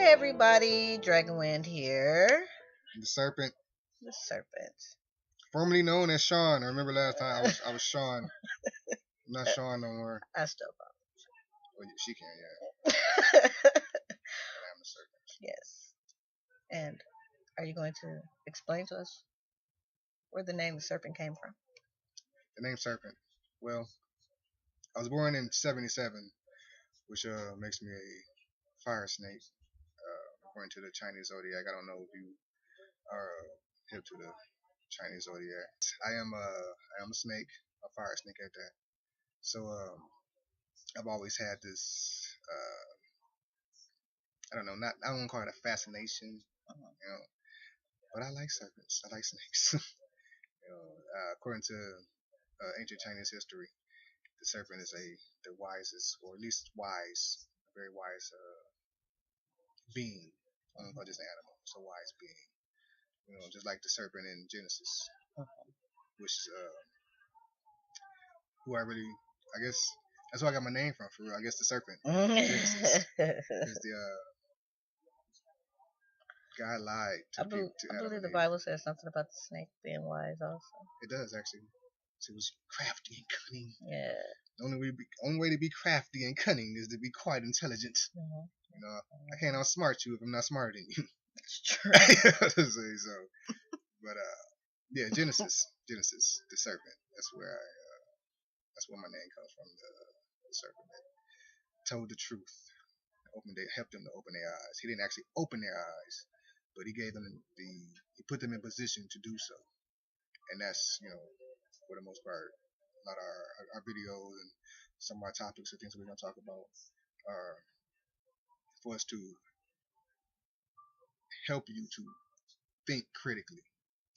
everybody, Dragonwind here. The Serpent, The Serpent. formerly known as Sean. I remember last time I was Sean. I'm not Sean no more. I still Well, she can, know. yeah. But I'm the Serpent. Yes. And are you going to explain to us where the name the Serpent came from? The name Serpent. Well, I was born in '77, which makes me a fire snake, according to the Chinese zodiac. I don't know if you are hip to the Chinese zodiac. I am a snake, a fire snake at that. So I've always had this I don't know, I don't call it a fascination, but I like serpents. I like snakes. According to ancient Chinese history, the serpent is the wisest, or at least wise, a very wise being. I don't call it just an animal. It's a wise being. Just like the serpent in Genesis, which is who I guess that's where I got my name from. For real, I guess the serpent. Genesis is the God lied to I believe the Bible says something about the snake being wise also. It does actually. It was crafty and cunning. Yeah. The only way to be crafty and cunning is to be quite intelligent. I can't outsmart you if I'm not smarter than you. That's true. So, but yeah, Genesis, the serpent. That's where my name comes from. The serpent that told the truth, helped them to open their eyes. He didn't actually open their eyes, but he gave them he put them in position to do so. And that's, for the most part, a lot of our videos and some of our topics or things we're going to talk about are for us to help you to think critically.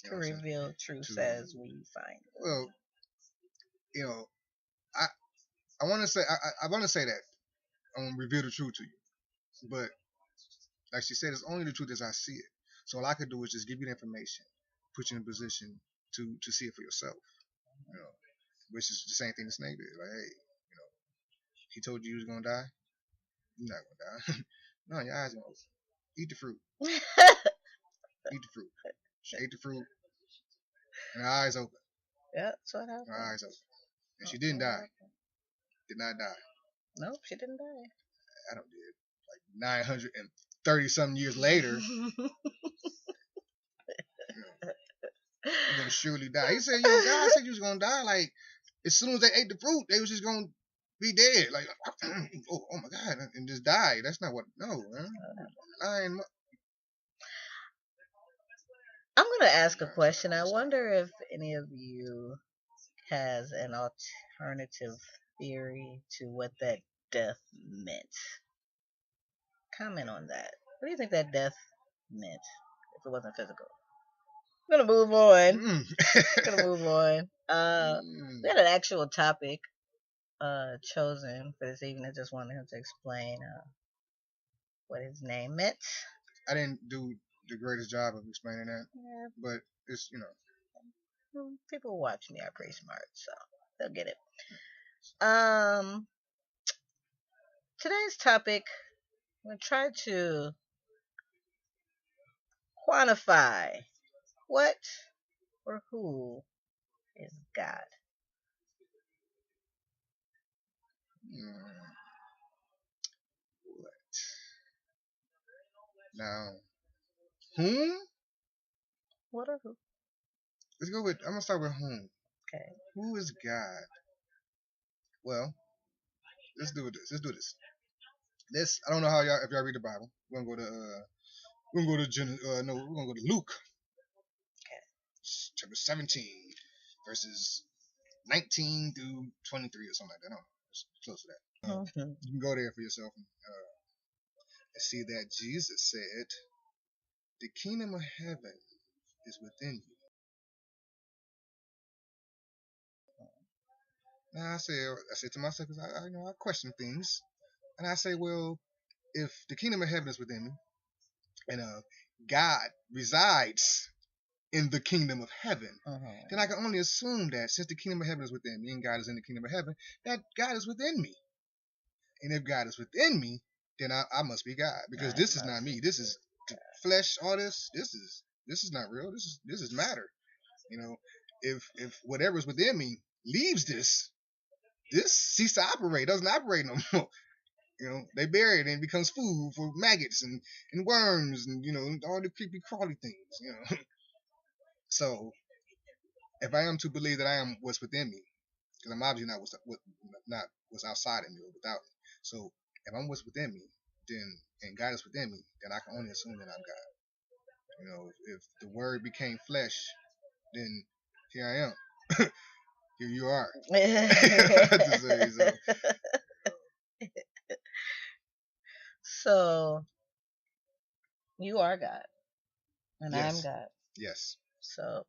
To reveal truths as we find them. Well, I want to say that I want to reveal the truth to you, but like she said, it's only the truth as I see it. So all I could do is just give you the information, put you in a position to see it for yourself. Which is the same thing the snake did. Like, hey, he told you was gonna die. You're not gonna die. No, your eyes gonna open. Eat the fruit. Eat the fruit. She ate the fruit, and her eyes open. Yeah, that's what happened. Her eyes open, and she didn't die. Did not die. Nope, she didn't die. Adam did. Like 930 something years later. You're gonna surely die. He said, God said you was gonna die. Like, as soon as they ate the fruit, they was just gonna be dead. Like, oh my God, and just die. That's not what. No, man. I'm gonna ask a question. I wonder if any of you has an alternative theory to what that death meant. Comment on that. What do you think that death meant if it wasn't physical? I'm gonna move on. We had an actual topic chosen for this evening. I just wanted him to explain what his name meant. I didn't do the greatest job of explaining that, but it's people watch me are pretty smart, so they'll get it. Today's topic, I'm gonna try to quantify what or who is God. What? Now, whom? What or who? Let's go with. I'm gonna start with whom. Okay. Who is God? Well, let's do this. I don't know how if y'all read the Bible. We're gonna go to Luke. Okay. Chapter 17, verses 19 through 23 or something like that. No, it's close to that. You can go there for yourself and see that Jesus said, "The kingdom of heaven is within you." Now I said to myself, because I question things, and I say, well, if the kingdom of heaven is within me, and God resides in the kingdom of heaven, then I can only assume that since the kingdom of heaven is within me and God is in the kingdom of heaven, that God is within me. And if God is within me, then I must be God, because I this is must not me. This is flesh. All this is not real. This is matter. You know, if whatever's within me leaves this ceases to operate, doesn't operate no more. You know, they bury it and it becomes food for maggots and worms and all the creepy crawly things. So if I am to believe that I am what's within me, because I'm obviously not what's outside of me or without me. So if I'm what's within me, then and God is within me, then I can only assume that I'm God. If the Word became flesh, then here I am. Here you are. To say, so. So you are God, and Yes. I'm God. Yes. So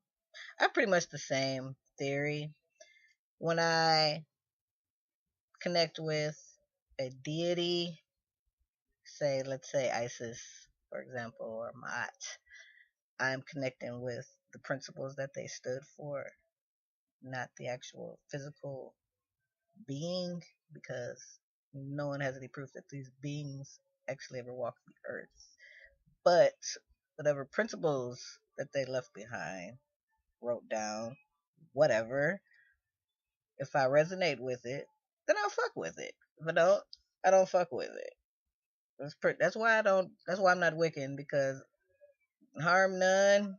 I have pretty much the same theory. When I connect with a deity, let's say Isis, for example, or Maat, I'm connecting with the principles that they stood for, not the actual physical being, because no one has any proof that these beings actually ever walked the earth. But whatever principles that they left behind, wrote down, whatever, if I resonate with it, then I'll fuck with it. If I don't, I don't fuck with it. That's why I don't. That's why I'm not Wiccan, because harm none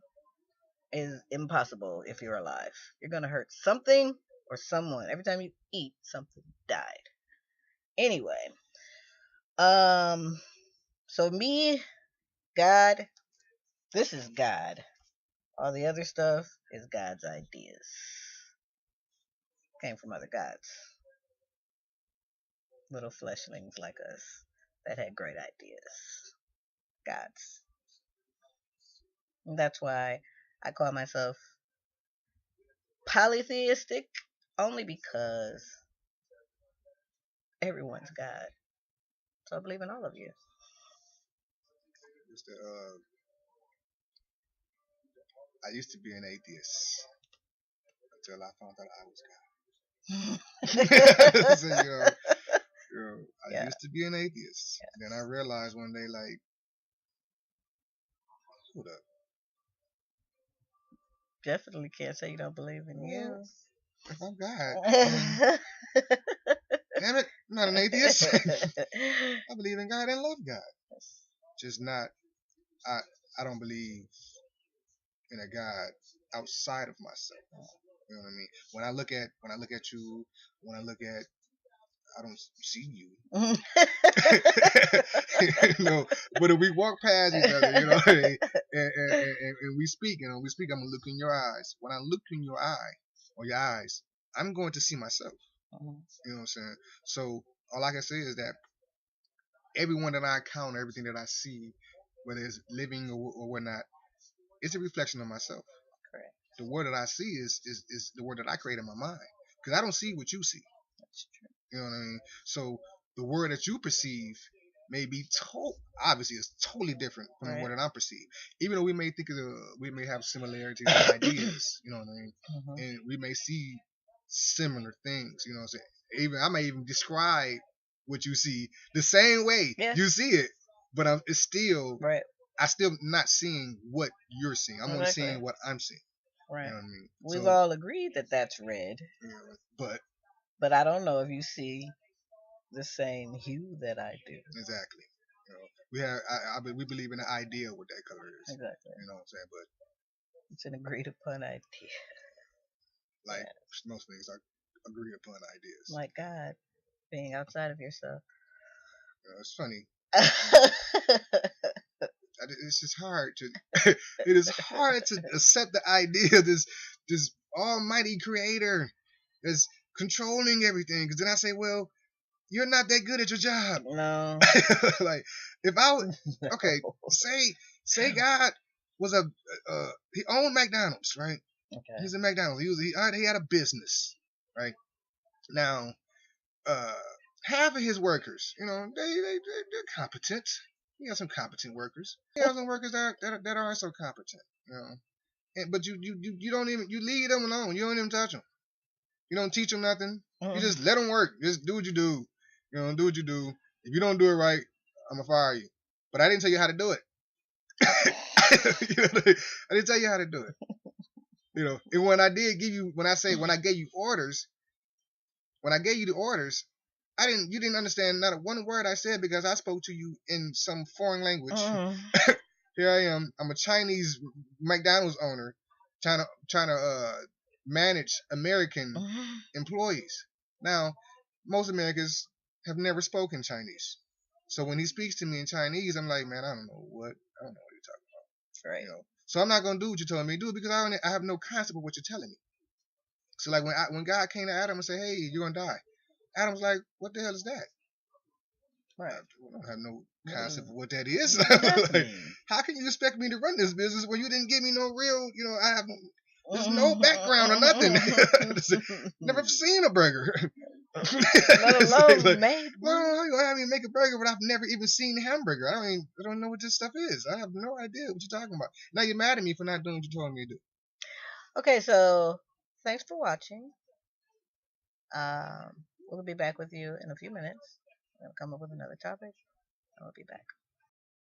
is impossible if you're alive. You're gonna hurt something or someone. Every time you eat, something died. Anyway, um, so me, God, this is God. All the other stuff is God's ideas. Came from other gods, little fleshlings like us that had great ideas. Gods. And that's why I call myself polytheistic, only because everyone's God. So I believe in all of you. I used to be an atheist until I found out I was God. So, I used to be an atheist. Yes. Then I realized one day, like, hold up. Definitely can't say you don't believe in you. If I'm God, damn it, I'm not an atheist. I believe in God and love God. Just not, I don't believe in a God outside of myself. You know what I mean? When I look at you, when I look at, I don't see you. But if we walk past each other, and we speak, I'm gonna look in your eyes. When I look in your eye or your eyes, I'm going to see myself. You know what I'm saying? So all I can say is that everyone that I encounter, everything that I see, whether it's living or whatnot, it's a reflection of myself. Correct. The word that I see is the word that I create in my mind, because I don't see what you see. That's true. You know what I mean? So the word that you perceive may be obviously it's totally different from the word that I perceive. Even though we may have similarities in ideas, you know what I mean? Mm-hmm. And we may see similar things, you know what I'm saying? I may even describe what you see the same way you see it, but it's still right. I still not seeing what you're seeing. I'm only seeing what I'm seeing. Right. You know what I mean? We've all agreed that that's red. Yeah, but I don't know if you see the same hue that I do. Exactly. We believe in the idea of what that color is. Exactly. You know what I'm saying? But it's an agreed upon idea. Like most things are agreed upon ideas. Like God being outside of yourself. It's funny. It's just hard to. It is hard to accept the idea of this almighty creator is controlling everything. Because then I say, well, you're not that good at your job. No. Like if I was okay, say God was he owned McDonald's, right? Okay. He's a McDonald's. He had a business, right? Now, half of his workers, they're competent. He has some competent workers. He has some workers that aren't so competent, but you don't even, you leave them alone. You don't even touch them. You don't teach them nothing. You just let them work. Just do what you do. Do what you do. If you don't do it right, I'm gonna fire you. But I didn't tell you how to do it. I didn't tell you how to do it. And when I did give you, when I gave you orders, when I gave you the orders, you didn't understand not a one word I said because I spoke to you in some foreign language. Here I am. I'm a Chinese McDonald's owner, trying to manage American employees. Now, most Americans have never spoken Chinese, so when he speaks to me in Chinese, I'm like, man, I don't know what you're talking about. Right. So I'm not gonna do what you're telling me to do because I have no concept of what you're telling me. So like when God came to Adam and said, hey, you're gonna die, Adam's like, what the hell is that? Right. I don't have no concept of what that is. Like, how can you expect me to run this business when you didn't give me no real, there's no background or nothing. Never seen a burger. Let alone made one. Well, you have me make a burger, but I've never even seen a hamburger. I don't know what this stuff is. I have no idea what you're talking about. Now you're mad at me for not doing what you told me to do. Okay, so thanks for watching. We'll be back with you in a few minutes. We'll come up with another topic, and we'll be back.